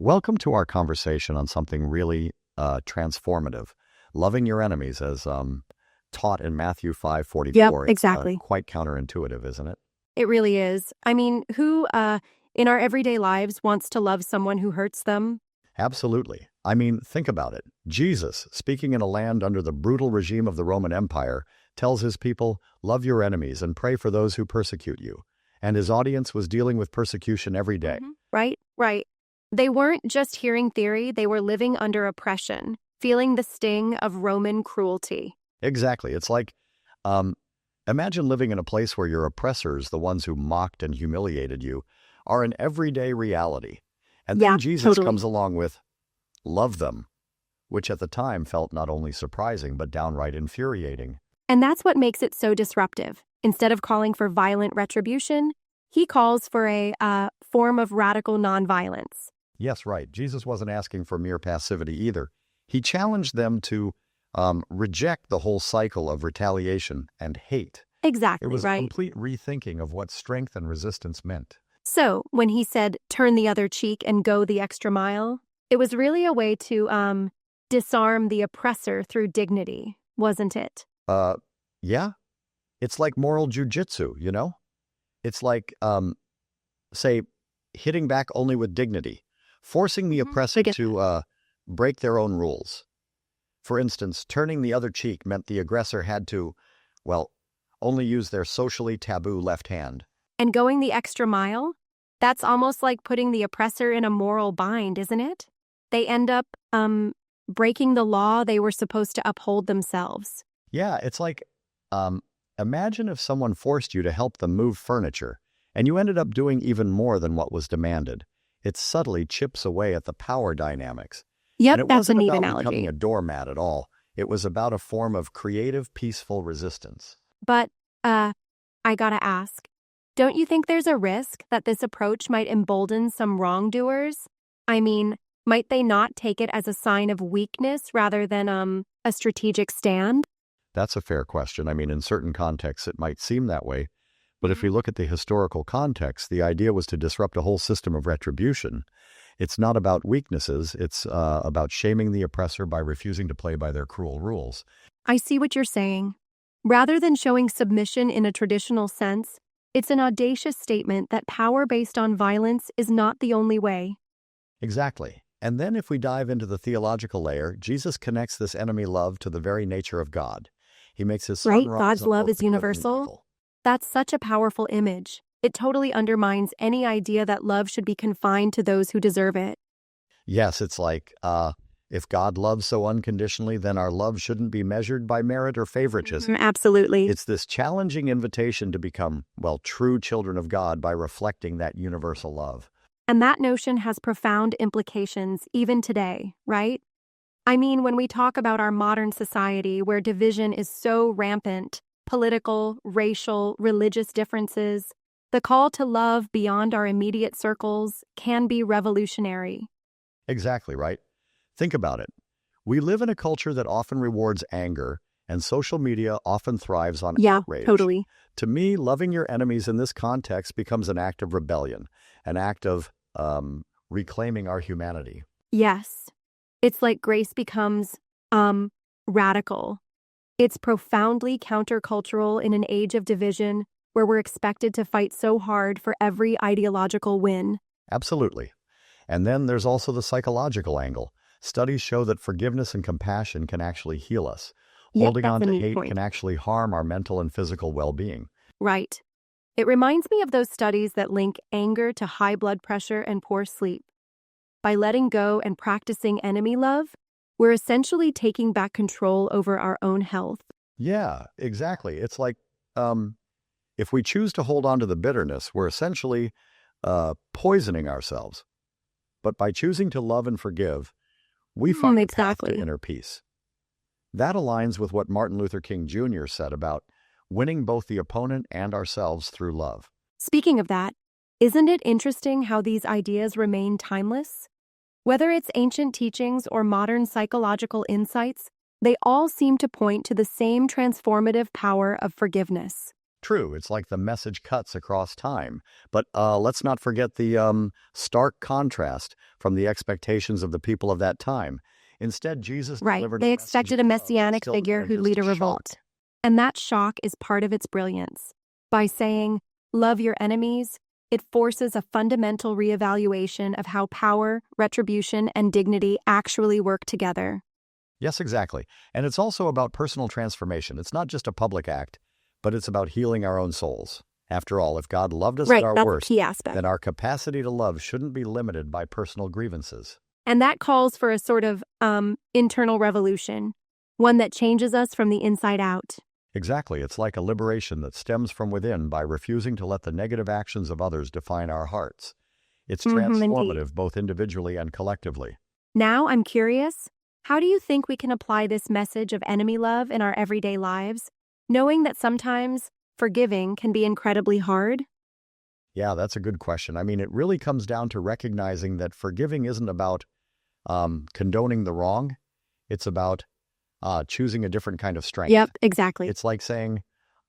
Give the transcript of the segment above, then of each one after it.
Welcome to our conversation on something really transformative. Loving your enemies as taught in Matthew Yep, 5:44. It's exactly. quite counterintuitive, isn't it? It really is. I mean, who in our everyday lives wants to love someone who hurts them? Absolutely. I mean, think about it. Jesus, speaking in a land under the brutal regime of the Roman Empire, tells his people, love your enemies and pray for those who persecute you. And his audience was dealing with persecution every day. Right? Right. They weren't just hearing theory, they were living under oppression, feeling the sting of Roman cruelty. Exactly. It's like, um, imagine living in a place where your oppressors, the ones who mocked and humiliated you, are an everyday reality. And then Yeah, Jesus totally. comes along with, love them, which at the time felt not only surprising, but downright infuriating. And that's what makes it so disruptive. Instead of calling for violent retribution, he calls for a form of radical nonviolence. Yes, right. Jesus wasn't asking for mere passivity either. He challenged them to reject the whole cycle of retaliation and hate. It Exactly, was a right? complete rethinking of what strength and resistance meant. So, when he said, turn the other cheek and go the extra mile, it was really a way to disarm the oppressor through dignity, wasn't it? Uh, yeah, it's like moral jujitsu, you know? It's like, say, hitting back only with dignity, forcing the oppressor I get to break their own rules. For instance, turning the other cheek meant the aggressor had to, well, only use their socially taboo left hand. And going the extra mile? That's almost like putting the oppressor in a moral bind, isn't it? They end up, breaking the law they were supposed to uphold themselves. Yeah, it's like, imagine if someone forced you to help them move furniture, and you ended up doing even more than what was demanded. It subtly chips away at the power dynamics. Yep, And it that's a wasn't neat about becoming analogy. a doormat at all. It was about a form of creative, peaceful resistance. But, I gotta ask, don't you think there's a risk that this approach might embolden some wrongdoers? I mean, might they not take it as a sign of weakness rather than, a strategic stand? That's a fair question. I mean, in certain contexts, it might seem that way. But if we look at the historical context, the idea was to disrupt a whole system of retribution. It's not about weaknesses. It's about shaming the oppressor by refusing to play by their cruel rules. I see what you're saying. Rather than showing submission in a traditional sense, it's an audacious statement that power based on violence is not the only way. Exactly. And then if we dive into the theological layer, Jesus connects this enemy love to the very nature of God. He makes his sun Right? rise God's on love both is the good and the universal. evil. That's such a powerful image. It totally undermines any idea that love should be confined to those who deserve it. Yes, it's like, if God loves so unconditionally, then our love shouldn't be measured by merit or favoritism. Absolutely. It's this challenging invitation to become, well, true children of God by reflecting that universal love. And that notion has profound implications even today, right? I mean, when we talk about our modern society where division is so rampant, political, racial, religious differences, the call to love beyond our immediate circles can be revolutionary. Exactly, right? Think about it. We live in a culture that often rewards anger, and social media often thrives on Yeah, outrage. totally. To me, loving your enemies in this context becomes an act of rebellion, an act of reclaiming our humanity. Yes. It's like grace becomes, radical. It's profoundly countercultural in an age of division where we're expected to fight so hard for every ideological win. Absolutely. And then there's also the psychological angle. Studies show that forgiveness and compassion can actually heal us. Yep, Holding that's on a to neat hate point. can actually harm our mental and physical well-being. Right. It reminds me of those studies that link anger to high blood pressure and poor sleep. By letting go and practicing enemy love, we're essentially taking back control over our own health. Yeah, exactly. It's like, if we choose to hold on to the bitterness, we're essentially poisoning ourselves. But by choosing to love and forgive, we find a path to Exactly. inner peace. That aligns with what Martin Luther King Jr. said about winning both the opponent and ourselves through love. Speaking of that, isn't it interesting how these ideas remain timeless? Whether it's ancient teachings or modern psychological insights, they all seem to point to the same transformative power of forgiveness. True, it's like the message cuts across time. But let's not forget the stark contrast from the expectations of the people of that time. Instead, Jesus Right. delivered They a message expected a of love that messianic still figure who'd manages lead to a shock. revolt. And that shock is part of its brilliance. By saying, love your enemies, it forces a fundamental reevaluation of how power, retribution, and dignity actually work together. Yes, exactly. And it's also about personal transformation. It's not just a public act, but it's about healing our own souls. After all, if God loved us at Right, our that's a worst, key aspect. then our capacity to love shouldn't be limited by personal grievances. And that calls for a sort of internal revolution, one that changes us from the inside out. Exactly. It's like a liberation that stems from within by refusing to let the negative actions of others define our hearts. It's Indeed. transformative both individually and collectively. Now I'm curious, how do you think we can apply this message of enemy love in our everyday lives, knowing that sometimes forgiving can be incredibly hard? Yeah, that's a good question. I mean, it really comes down to recognizing that forgiving isn't about condoning the wrong. It's about choosing a different kind of strength. Yep, exactly. It's like saying,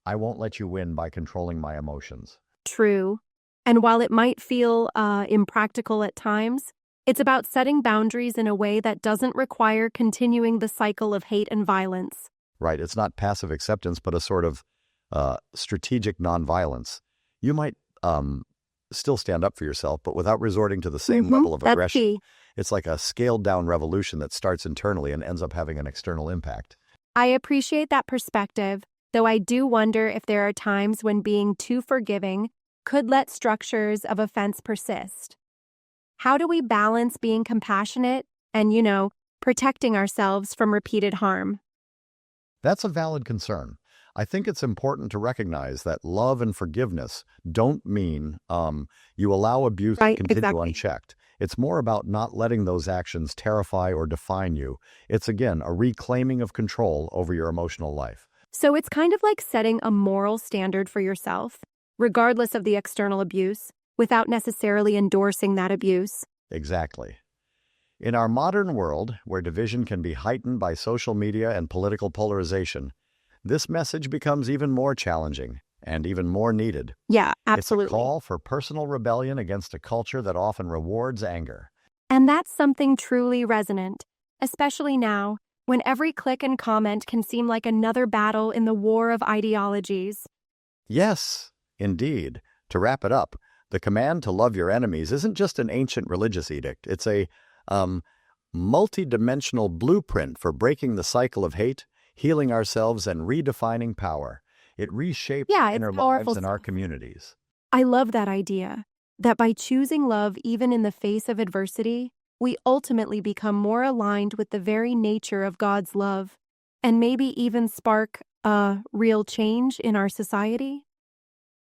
I won't let you win by controlling my emotions. True. And while it might feel impractical at times, it's about setting boundaries in a way that doesn't require continuing the cycle of hate and violence. Right. It's not passive acceptance, but a sort of strategic nonviolence. You might still stand up for yourself, but without resorting to the same level of That's aggression. key. It's like a scaled-down revolution that starts internally and ends up having an external impact. I appreciate that perspective, though I do wonder if there are times when being too forgiving could let structures of offense persist. How do we balance being compassionate and, protecting ourselves from repeated harm? That's a valid concern. I think it's important to recognize that love and forgiveness don't mean you allow abuse to continue exactly. unchecked. It's more about not letting those actions terrify or define you. It's, again, a reclaiming of control over your emotional life. So it's kind of like setting a moral standard for yourself, regardless of the external abuse, without necessarily endorsing that abuse. Exactly. In our modern world, where division can be heightened by social media and political polarization, this message becomes even more challenging and even more needed. Yeah, absolutely. It's a call for personal rebellion against a culture that often rewards anger. And that's something truly resonant, especially now, when every click and comment can seem like another battle in the war of ideologies. Yes, indeed. To wrap it up, the command to love your enemies isn't just an ancient religious edict. It's a multi-dimensional blueprint for breaking the cycle of hate, healing ourselves, and redefining power. It reshapes our inner lives and our communities. I love that idea, that by choosing love even in the face of adversity, we ultimately become more aligned with the very nature of God's love, and maybe even spark a real change in our society.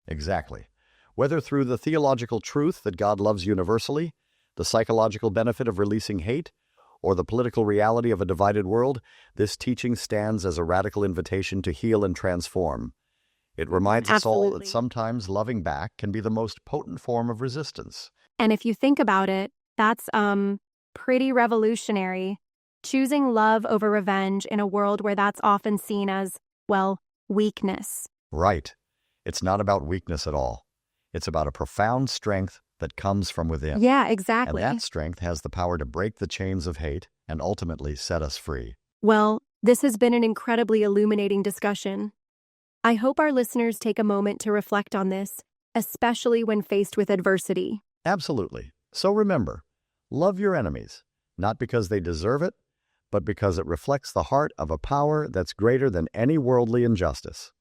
Exactly. Whether through the theological truth that God loves universally, the psychological benefit of releasing hate, or the political reality of a divided world, this teaching stands as a radical invitation to heal and transform. It reminds us all that sometimes loving back can be the most potent form of resistance. And if you think about it, that's pretty revolutionary. Choosing love over revenge in a world where that's often seen as, well, weakness. Right. It's not about weakness at all. It's about a profound strength that comes from within. Yeah, exactly. And that strength has the power to break the chains of hate and ultimately set us free. Well, this has been an incredibly illuminating discussion. I hope our listeners take a moment to reflect on this, especially when faced with adversity. Absolutely. So remember, love your enemies, not because they deserve it, but because it reflects the heart of a power that's greater than any worldly injustice.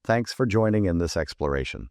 Thanks for joining in this exploration.